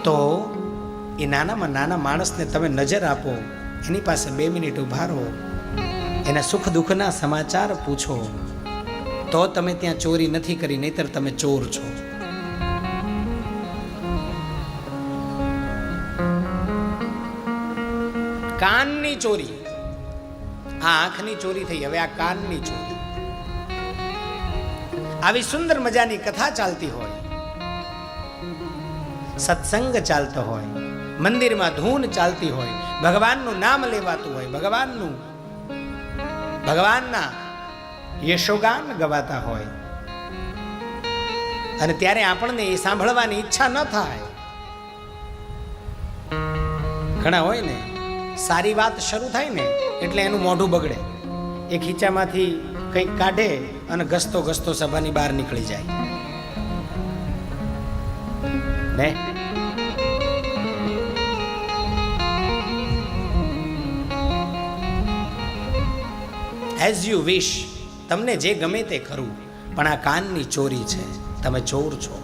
તો એ નાનામાં નાના માણસને તમે નજર આપો, એની પાસે 2 મિનિટ ઊભા રહો, એના સુખ દુઃખના સમાચાર પૂછો, તો તમે ત્યાં ચોરી નથી કરી, નહીતર તમે ચોર છો. કાનની ચોરી, આ આંખની ચોરી થઈ, હવે આ કાનની ચોરી. આવી સુંદર મજાની કથા ચાલતી હોય, સત્સંગ ચાલતો હોય, મંદિરમાં ધૂન ચાલતી હોય, ભગવાનનું નામ લેવાતું હોય, ભગવાનના યશોગાન ગવાતા હોય, અને ત્યારે આપણને એ સાંભળવાની ઈચ્છા ન થાય. ઘણા હોય ને, સારી વાત શરૂ થાય ને એટલે એનું મોઢું બગડે, એ ખીચામાંથી કંઈક કાઢે અને ઘસતો ઘસતો સભાની બહાર નીકળી જાય ને. એઝ યુ વિશ, તમને જે ગમે તે ખરું, પણ આ કાનની ચોરી છે, તમે ચોર છો.